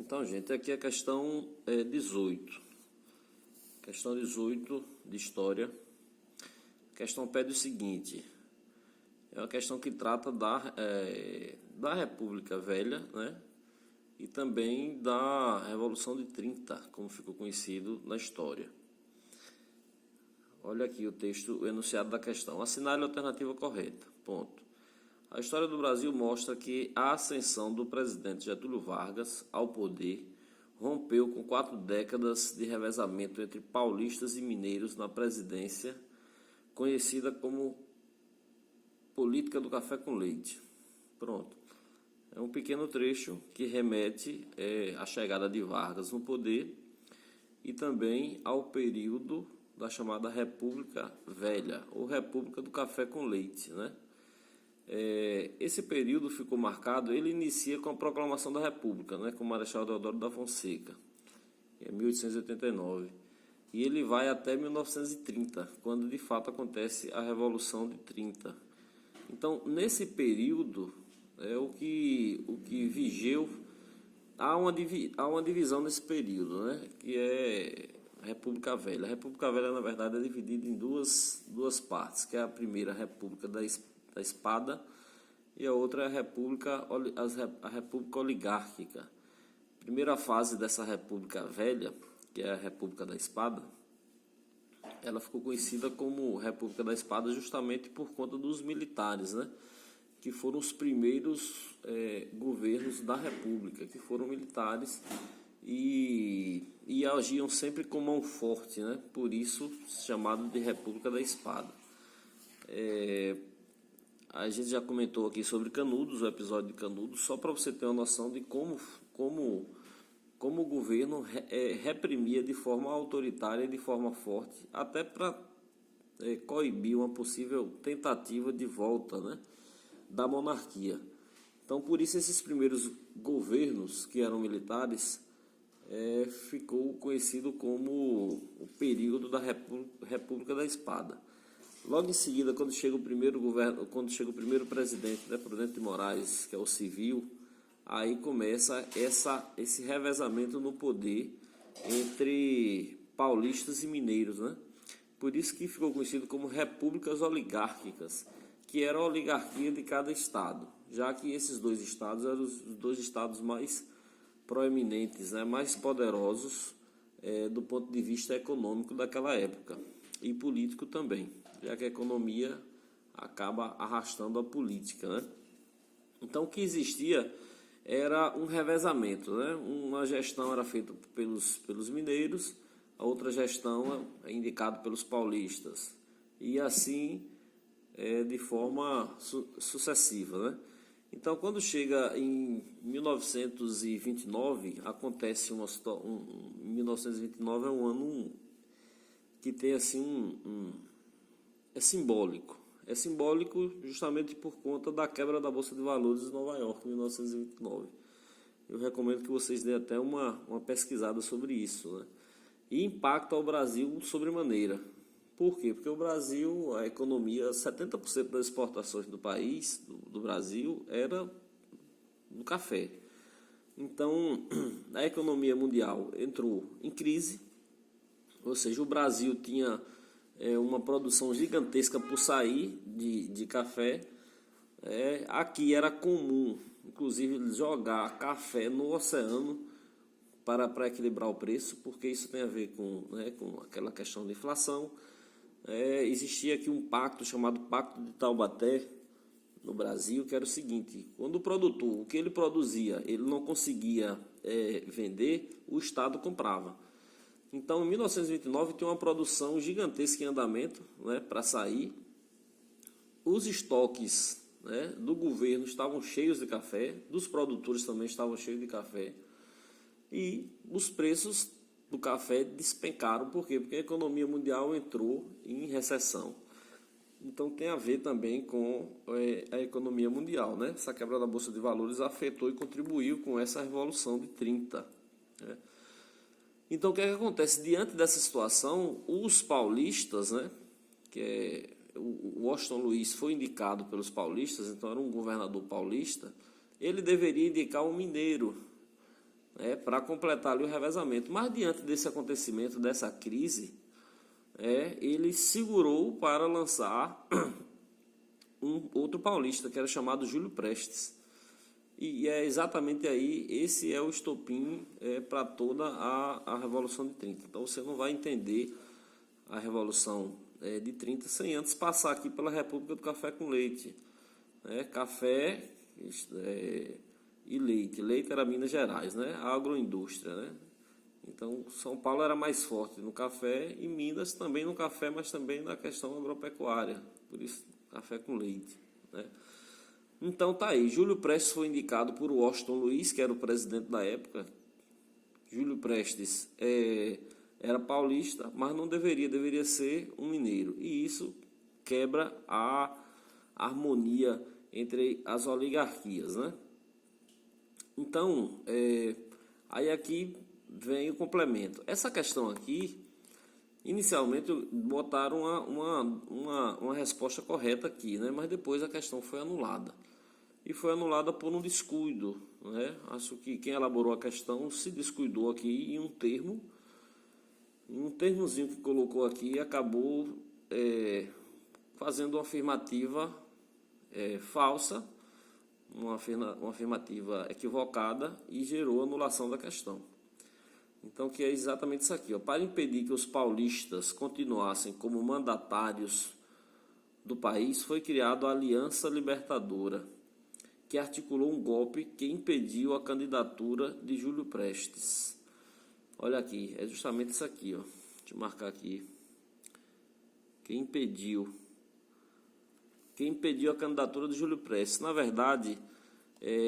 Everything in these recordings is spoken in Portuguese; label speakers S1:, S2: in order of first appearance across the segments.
S1: Então, gente, aqui é a questão 18. Questão 18 de história. A questão pede o seguinte. É uma questão que trata da República Velha, né? E também da Revolução de 30, como ficou conhecido na história. Olha aqui o texto, o enunciado da questão. Assinale a alternativa correta. Ponto. A história do Brasil mostra que a ascensão do presidente Getúlio Vargas ao poder rompeu com 4 décadas de revezamento entre paulistas e mineiros na presidência, conhecida como política do café com leite. Pronto. É um pequeno trecho que remete à chegada de Vargas no poder e também ao período da chamada República Velha, ou República do Café com Leite, né? Esse período ficou marcado, ele inicia com a proclamação da República, né, com o Marechal Deodoro da Fonseca, em 1889, e ele vai até 1930, quando de fato acontece a Revolução de 30. Então, nesse período, o que vigeu, há uma divisão nesse período, né, que é a República Velha. A República Velha, na verdade, é dividida em duas partes, que é a primeira República da Espada e a outra é a República Oligárquica. A primeira fase dessa República Velha, que é a República da Espada, ela ficou conhecida como República da Espada justamente por conta dos militares, né? Que foram os primeiros governos da República, que foram militares e agiam sempre com mão forte, né? Por isso chamado de República da Espada. A gente já comentou aqui sobre Canudos, o episódio de Canudos, só para você ter uma noção de como o governo reprimia de forma autoritária e de forma forte, até para coibir uma possível tentativa de volta, né, da monarquia. Então, por isso, esses primeiros governos que eram militares ficou conhecido como o período da República da Espada. Logo em seguida, quando chega o primeiro presidente, né, Prudente de Moraes, que é o civil, aí começa esse revezamento no poder entre paulistas e mineiros, né? Por isso que ficou conhecido como repúblicas oligárquicas, que era a oligarquia de cada estado, já que esses dois estados eram os dois estados mais proeminentes, né, mais poderosos do ponto de vista econômico daquela época e político também, já que a economia acaba arrastando a política, né? Então, o que existia era um revezamento, né? Uma gestão era feita pelos mineiros, a outra gestão é indicada pelos paulistas, e assim de forma sucessiva, né? Então, quando chega em 1929, acontece uma situação. 1929 é um ano que tem assim é simbólico. É simbólico justamente por conta da quebra da Bolsa de Valores de Nova York em 1929. Eu recomendo que vocês deem até uma pesquisada sobre isso, né? E impacta ao Brasil sobremaneira. Por quê? Porque o Brasil, a economia, 70% das exportações do país, do Brasil, era do café. Então, a economia mundial entrou em crise, ou seja, o Brasil tinha uma produção gigantesca por sair de café. Aqui era comum, inclusive, jogar café no oceano para equilibrar o preço, porque isso tem a ver com aquela questão de inflação. Existia aqui um pacto chamado Pacto de Taubaté no Brasil, que era o seguinte: quando o produtor, o que ele produzia, ele não conseguia vender, o Estado comprava. Então, em 1929, tem uma produção gigantesca em andamento, né, para sair. Os estoques, né, do governo estavam cheios de café, dos produtores também estavam cheios de café. E os preços do café despencaram. Por quê? Porque a economia mundial entrou em recessão. Então, tem a ver também com a economia mundial, né? Essa quebra da Bolsa de Valores afetou e contribuiu com essa Revolução de 30, né? Então, o que acontece? Diante dessa situação, os paulistas, né, o Washington Luiz foi indicado pelos paulistas, então era um governador paulista, ele deveria indicar um mineiro para completar ali o revezamento. Mas diante desse acontecimento, dessa crise, ele segurou para lançar um outro paulista, que era chamado Júlio Prestes. E é exatamente aí, esse é o estopim para toda a Revolução de 30. Então você não vai entender a Revolução de 30 sem antes passar aqui pela República do Café com Leite. Café e leite. Leite era Minas Gerais, a agroindústria. Então São Paulo era mais forte no café e Minas também no café, mas também na questão agropecuária. Por isso, café com leite. Então tá aí, Júlio Prestes foi indicado por Washington Luiz, que era o presidente da época. Júlio Prestes era paulista, mas não deveria ser um mineiro. E isso quebra a harmonia entre as oligarquias, Então, aí aqui vem o complemento. Essa questão aqui, inicialmente botaram uma resposta correta aqui, mas depois a questão foi anulada. E foi anulada por um descuido. Acho que quem elaborou a questão se descuidou aqui em um termozinho que colocou aqui, acabou fazendo uma afirmativa falsa, uma afirmativa equivocada e gerou anulação da questão. Então, que é exatamente isso aqui. Para impedir que os paulistas continuassem como mandatários do país, foi criada a Aliança Libertadora, que articulou um golpe que impediu a candidatura de Júlio Prestes. Olha aqui, é justamente isso aqui. Deixa eu marcar aqui. Quem impediu a candidatura de Júlio Prestes. Na verdade,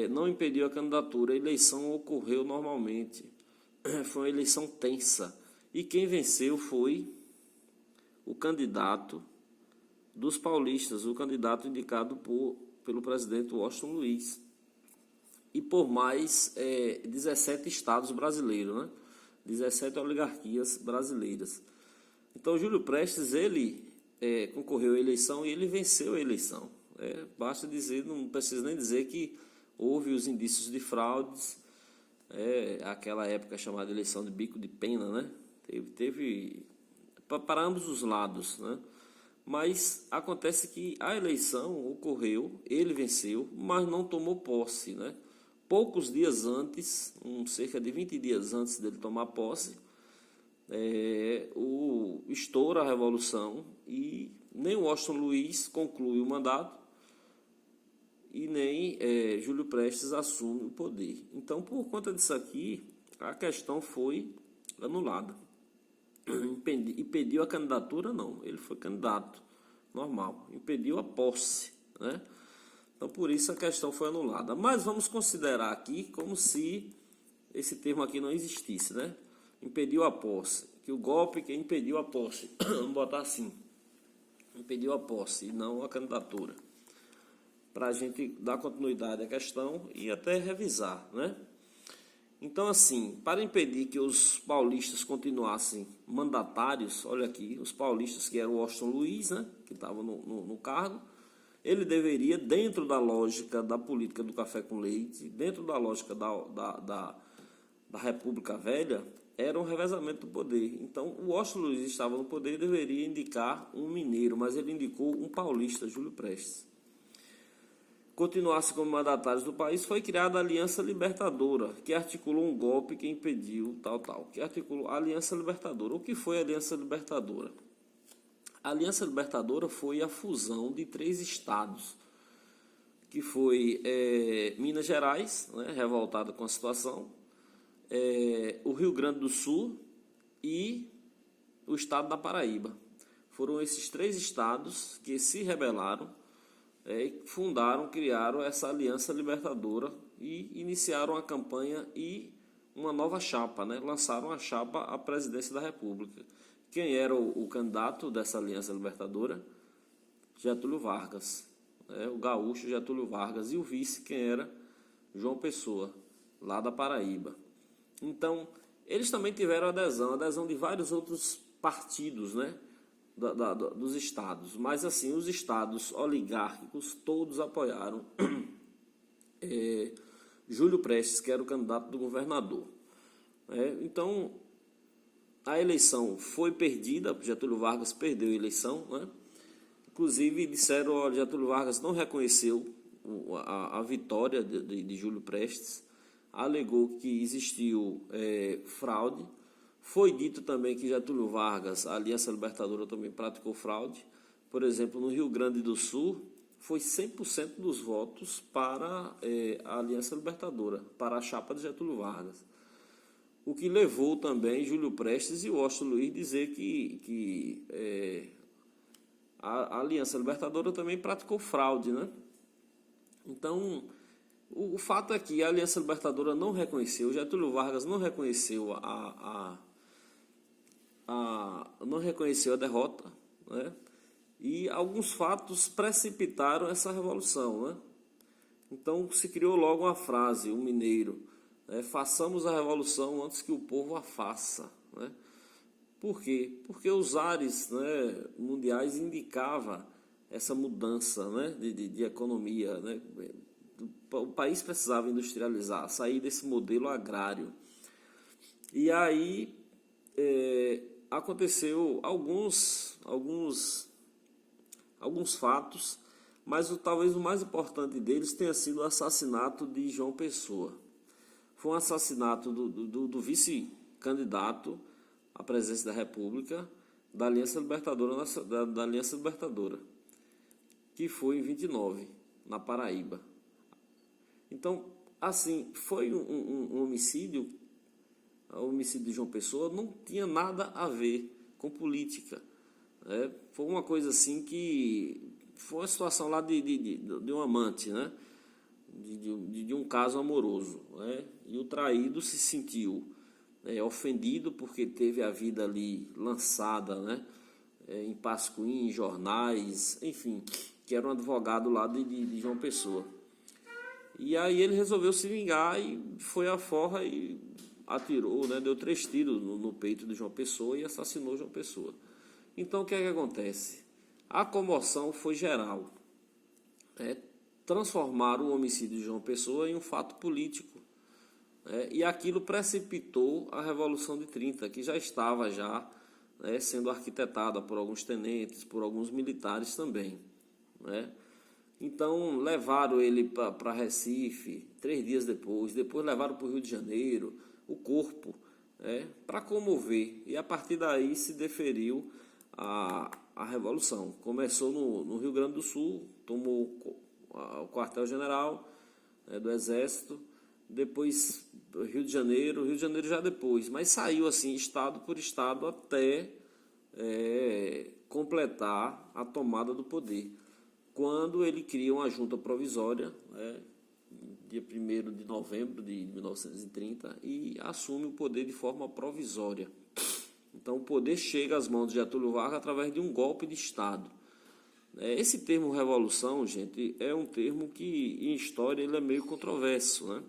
S1: não impediu a candidatura, a eleição ocorreu normalmente. Foi uma eleição tensa. E quem venceu foi o candidato dos paulistas, o candidato indicado pelo presidente Washington Luiz. E por mais 17 estados brasileiros, 17 oligarquias brasileiras. Então, Júlio Prestes, ele concorreu à eleição e ele venceu a eleição. Basta dizer, não precisa nem dizer que houve os indícios de fraudes, aquela época chamada eleição de bico de pena, Teve para ambos os lados, Mas acontece que a eleição ocorreu, ele venceu, mas não tomou posse, Poucos dias antes, cerca de 20 dias antes dele tomar posse, estoura a Revolução e nem Washington Luiz conclui o mandato e nem Júlio Prestes assume o poder. Então, por conta disso aqui, a questão foi anulada. Impediu a candidatura? Não, ele foi candidato, normal. Impediu a posse, Então, por isso a questão foi anulada. Mas vamos considerar aqui como se esse termo aqui não existisse, Impediu a posse. Que o golpe que impediu a posse. Vamos botar assim. Impediu a posse e não a candidatura. Para a gente dar continuidade à questão e até revisar, Então, assim, para impedir que os paulistas continuassem mandatários, olha aqui, os paulistas que eram o Washington Luiz, que estava no cargo, ele deveria, dentro da lógica da política do café com leite, dentro da lógica da República Velha, era um revezamento do poder. Então, o Washington Luiz estava no poder e deveria indicar um mineiro, mas ele indicou um paulista, Júlio Prestes. Continuasse como mandatários do país, foi criada a Aliança Libertadora, que articulou um golpe que impediu que articulou a Aliança Libertadora. O que foi a Aliança Libertadora? A Aliança Libertadora foi a fusão de 3 estados, que foi Minas Gerais, revoltada com a situação, o Rio Grande do Sul e o estado da Paraíba. Foram esses 3 estados que se rebelaram, criaram essa Aliança Libertadora e iniciaram a campanha e uma nova chapa, lançaram a chapa à presidência da República. Quem era o candidato dessa Aliança Libertadora? Getúlio Vargas, o gaúcho Getúlio Vargas, e o vice quem era? João Pessoa, lá da Paraíba. Então, eles também tiveram adesão de vários outros partidos, dos estados, mas assim, os estados oligárquicos todos apoiaram Júlio Prestes, que era o candidato do governador. Então, a eleição foi perdida, Getúlio Vargas perdeu a eleição, né? Inclusive disseram, olha, Getúlio Vargas não reconheceu a vitória de Júlio Prestes, alegou que existiu fraude. Foi dito também que Getúlio Vargas, a Aliança Libertadora, também praticou fraude. Por exemplo, no Rio Grande do Sul, foi 100% dos votos para a Aliança Libertadora, para a chapa de Getúlio Vargas. O que levou também Júlio Prestes e Washington Luiz dizer que a Aliança Libertadora também praticou fraude, né? Então, o fato é que a Aliança Libertadora não reconheceu, Getúlio Vargas não reconheceu não reconheceu a derrota, né? E alguns fatos precipitaram essa revolução, né? Então se criou logo uma frase, o mineiro, façamos a revolução antes que o povo a faça, né? Por quê? Porque os ares, né, mundiais indicavam essa mudança, né, de economia, né? O país precisava industrializar, sair desse modelo agrário. E aí aconteceu alguns fatos, mas talvez o mais importante deles tenha sido o assassinato de João Pessoa. Foi um assassinato do vice-candidato à presidência da República da Aliança Libertadora, da Aliança Libertadora, que foi em 29, na Paraíba. Então, assim, foi um homicídio. O homicídio de João Pessoa não tinha nada a ver com política. Foi uma coisa assim que foi uma situação lá de um amante, né? De um caso amoroso, né? E o traído se sentiu ofendido porque teve a vida ali lançada, né? Em pascuim, em jornais, enfim, que era um advogado lá de João Pessoa. E aí ele resolveu se vingar e foi à forra e atirou, né? Deu 3 tiros no peito de João Pessoa e assassinou João Pessoa. Então, o que é que acontece? A comoção foi geral. Transformaram o homicídio de João Pessoa em um fato político. E aquilo precipitou a Revolução de 30, que já estava sendo arquitetada por alguns tenentes, por alguns militares também. Então, levaram ele para Recife, 3 dias depois levaram para o Rio de Janeiro, o corpo, para comover. E a partir daí se deferiu a Revolução. Começou no Rio Grande do Sul, tomou o quartel-general do Exército, depois Rio de Janeiro já depois, mas saiu assim, estado por estado, até completar a tomada do poder. Quando ele cria uma junta provisória, dia 1º de novembro de 1930, e assume o poder de forma provisória. Então, o poder chega às mãos de Getúlio Vargas através de um golpe de Estado. Esse termo revolução, gente, é um termo que, em história, ele é meio controverso, né?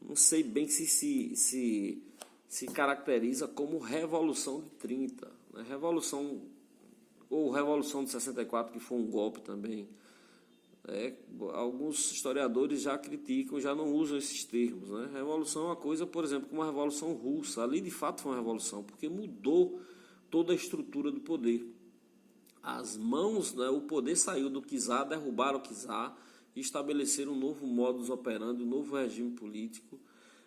S1: Não sei bem se caracteriza como Revolução de 30, né? Revolução, ou Revolução de 64, que foi um golpe também. Alguns historiadores já criticam, já não usam esses termos, né? Revolução é uma coisa, por exemplo, como a Revolução Russa. Ali, de fato, foi uma revolução, porque mudou toda a estrutura do poder. As mãos, né, o poder saiu do czar, derrubaram o czar e estabeleceram um novo modus operandi, um novo regime político.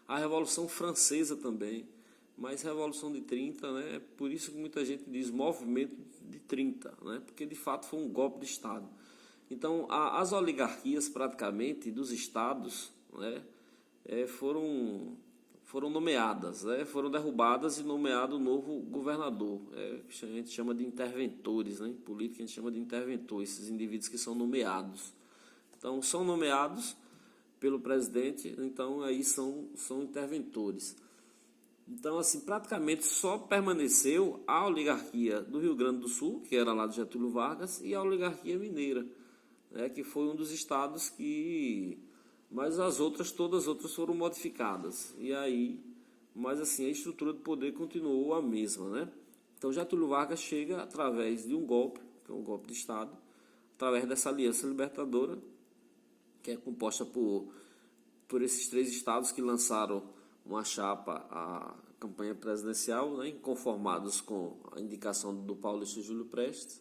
S1: A Revolução Francesa também, mas Revolução de 30, né, é por isso que muita gente diz movimento de 30, né, porque de fato foi um golpe de Estado. Então, as oligarquias praticamente dos estados, né, foram nomeadas, foram derrubadas e nomeado um novo governador. A gente chama de interventores, né? Em política a gente chama de interventores, esses indivíduos que são nomeados. Então, são nomeados pelo presidente, então aí são interventores. Então, assim, praticamente só permaneceu a oligarquia do Rio Grande do Sul, que era lá de Getúlio Vargas, e a oligarquia mineira, que foi um dos estados que... Mas todas as outras foram modificadas. E aí, mas assim, a estrutura do poder continuou a mesma, né? Então, Getúlio Vargas chega através de um golpe, que é um golpe de Estado, através dessa Aliança Libertadora, que é composta por por esses 3 estados que lançaram uma chapa à campanha presidencial, né, inconformados com a indicação do paulista Júlio Prestes.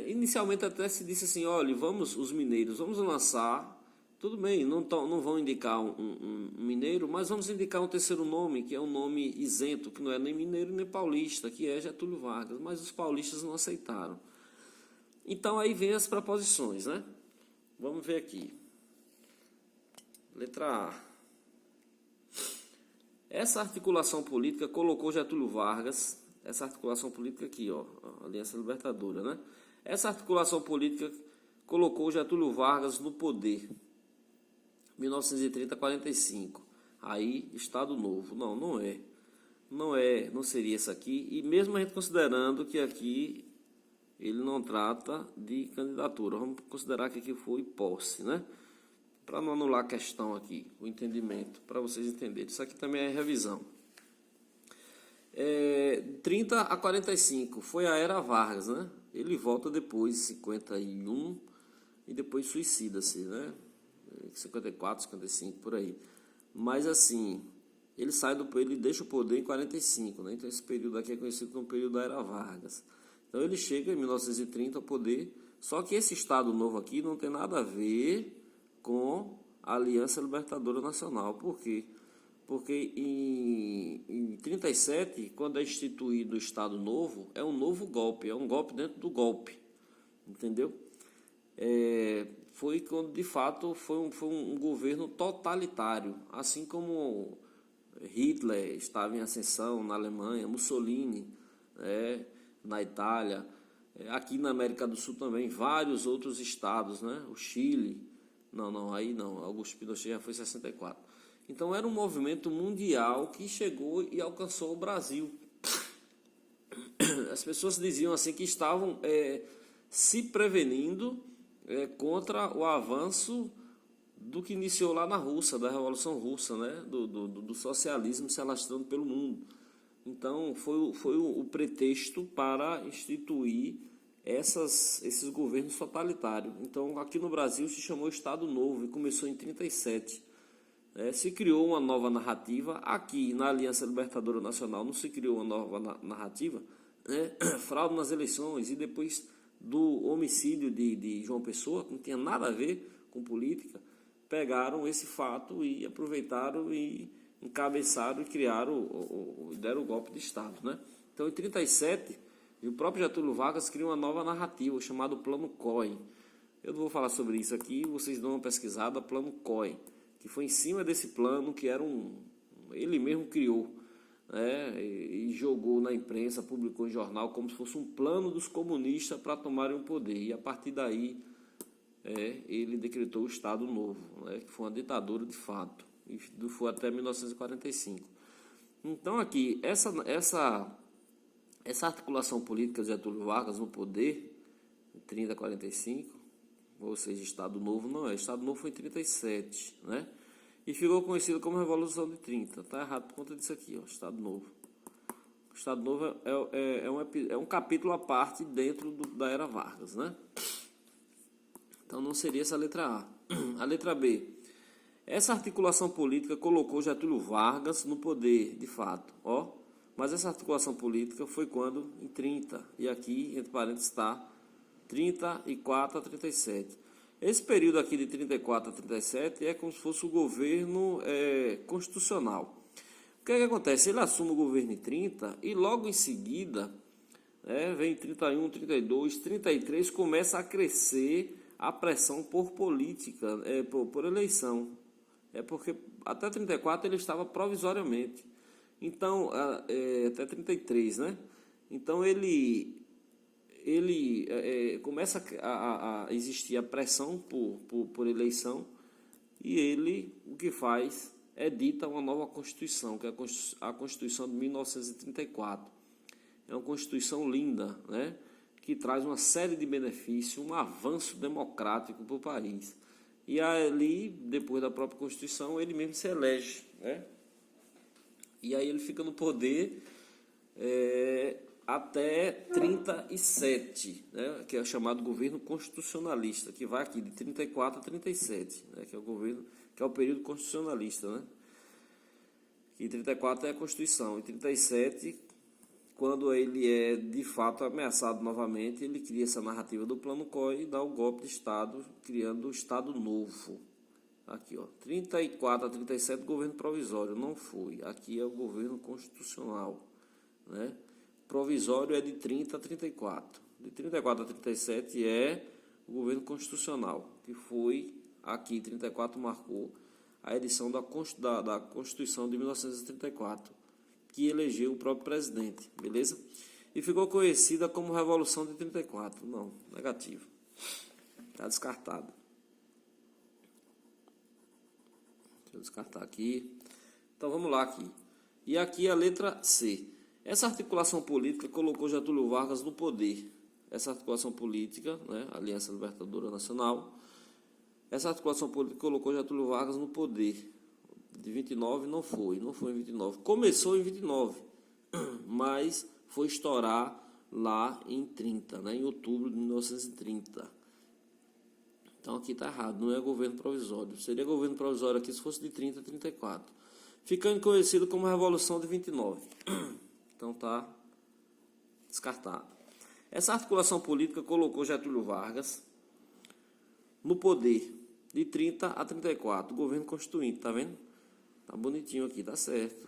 S1: Inicialmente até se disse assim, olha, os mineiros, vamos lançar, tudo bem, não vão indicar um mineiro, mas vamos indicar um terceiro nome, que é um nome isento, que não é nem mineiro nem paulista, que é Getúlio Vargas, mas os paulistas não aceitaram. Então aí vem as proposições, né? Vamos ver aqui. Letra A. Essa articulação política colocou Getúlio Vargas, essa articulação política aqui, ó, a Aliança Libertadora, né? Essa articulação política colocou Getúlio Vargas no poder, 1930 a 45. Aí, Estado Novo. Não, não é. Não seria isso aqui. E mesmo a gente considerando que aqui ele não trata de candidatura, vamos considerar que aqui foi posse, né? Para não anular a questão aqui, o entendimento, para vocês entenderem. Isso aqui também é revisão. 30 a 45, foi a era Vargas, né? Ele volta depois, 51, e depois suicida-se, né? 54, 55, por aí. Mas assim, ele deixa o poder em 45, né? Então esse período aqui é conhecido como período da era Vargas. Então ele chega em 1930 ao poder, só que esse Estado Novo aqui não tem nada a ver com a Aliança Libertadora Nacional. Por quê? Porque em 37, quando é instituído o Estado Novo, é um novo golpe, é um golpe dentro do golpe, entendeu? Foi quando, de fato, foi um governo totalitário, assim como Hitler estava em ascensão na Alemanha, Mussolini, na Itália, aqui na América do Sul também, vários outros estados, né? O Chile, aí não, Augusto Pinochet já foi em 64. Então era um movimento mundial que chegou e alcançou o Brasil. As pessoas diziam assim que estavam se prevenindo contra o avanço do que iniciou lá na Rússia, da Revolução Russa, né? do socialismo se alastrando pelo mundo. Então foi o pretexto para instituir esses governos totalitários. Então aqui no Brasil se chamou Estado Novo e começou em 37. Se criou uma nova narrativa. Aqui na Aliança Libertadora Nacional não se criou uma nova narrativa, fraude nas eleições e depois do homicídio de João Pessoa, que não tinha nada a ver com política, pegaram esse fato e aproveitaram e encabeçaram e deram o golpe de Estado, né? Então, em 37, o próprio Getúlio Vargas criou uma nova narrativa, chamada Plano COI. Eu não vou falar sobre isso aqui, vocês dão uma pesquisada, Plano COI, que foi em cima desse plano que era ele mesmo criou, e jogou na imprensa, publicou em jornal, como se fosse um plano dos comunistas para tomarem o poder. E a partir daí, ele decretou o Estado Novo, que foi uma ditadura de fato. E foi até 1945. Então aqui, essa articulação política de Getúlio Vargas no poder, em 30 a 45, ou seja, Estado Novo não é. Estado Novo foi em 37, né? E ficou conhecido como Revolução de 30. Está errado por conta disso aqui, ó, Estado Novo. O Estado Novo é um capítulo à parte dentro da era Vargas, né? Então não seria essa a letra A. A letra B. Essa articulação política colocou Getúlio Vargas no poder, de fato, ó. Mas essa articulação política foi quando? Em 30. E aqui, entre parênteses, está 34 a 37. Esse período aqui de 34 a 37 é como se fosse o governo constitucional. O que é que acontece? Ele assume o governo em 30 e logo em seguida, vem 31, 32, 33, começa a crescer a pressão por política, por eleição. Porque até 34 ele estava provisoriamente. Então, até 33, né? Então ele começa a existir a pressão por eleição e ele o que faz edita uma nova Constituição, que é a Constituição de 1934. É uma Constituição linda, né? Que traz uma série de benefícios, um avanço democrático para o país. E ali, depois da própria Constituição, ele mesmo se elege, né? E aí ele fica no poder até 37, né? Que é o chamado governo constitucionalista, que vai aqui de 34 a 37, né? Que é o governo que é o período constitucionalista, né? Que 34 é a Constituição, e 37, quando ele é de fato ameaçado novamente, ele cria essa narrativa do Plano COI e dá o golpe de Estado, criando o Estado Novo. Aqui, ó, 34 a 37, governo provisório, não foi. Aqui é o governo constitucional, né? Provisório é de 30 a 34. De 34 a 37 é o governo constitucional, que foi aqui, 34 marcou a edição da Constituição de 1934, que elegeu o próprio presidente, beleza? E ficou conhecida como Revolução de 34. Não, negativo. Está descartado. Deixa eu descartar aqui. Então vamos lá aqui. E aqui a letra C. Essa articulação política colocou Getúlio Vargas no poder. Essa articulação política, né, Aliança Libertadora Nacional, essa articulação política colocou Getúlio Vargas no poder. De 29 não foi em 29. Começou em 29, mas foi estourar lá em 30, né, em outubro de 1930. Então aqui está errado, não é governo provisório. Seria governo provisório aqui se fosse de 30 a 34. Ficando conhecido como Revolução de 29. Então está descartado. Essa articulação política colocou Getúlio Vargas no poder de 30 a 34, governo constituinte, tá vendo? Tá bonitinho aqui, tá certo.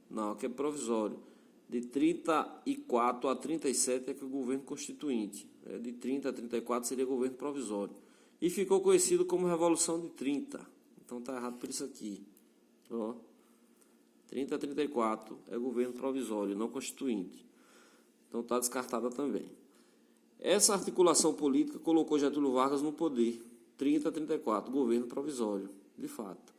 S1: Não, aqui é provisório. De 34 a 37 é que é o governo constituinte. De 30 a 34 seria governo provisório. E ficou conhecido como Revolução de 30. Então tá errado por isso aqui. Ó. 30 a 34 é governo provisório, não constituinte. Então está descartada também. Essa articulação política colocou Getúlio Vargas no poder. 30 a 34, governo provisório, de fato.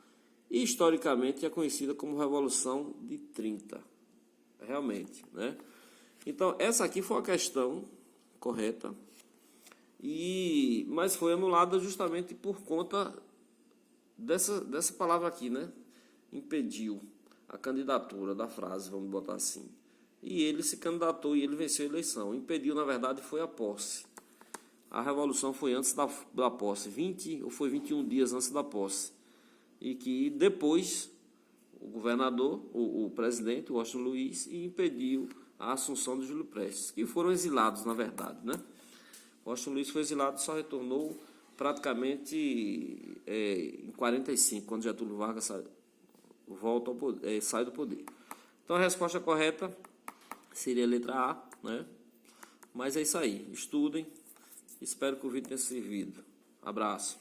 S1: E historicamente é conhecida como Revolução de 30. Realmente, né? Então, essa aqui foi a questão correta. Mas foi anulada justamente por conta dessa palavra aqui, né? Impediu a candidatura da frase, vamos botar assim. E ele se candidatou e ele venceu a eleição. Impediu, na verdade, foi a posse. A revolução foi antes da posse, 20 ou foi 21 dias antes da posse. E que depois o governador, o presidente, o Washington Luiz, impediu a assunção de Júlio Prestes, que foram exilados, na verdade, né? O Washington Luiz foi exilado e só retornou praticamente em 45, quando Getúlio Vargas sai do poder. Então a resposta correta seria a letra A, né? Mas é isso aí, estudem, espero que o vídeo tenha servido. Abraço.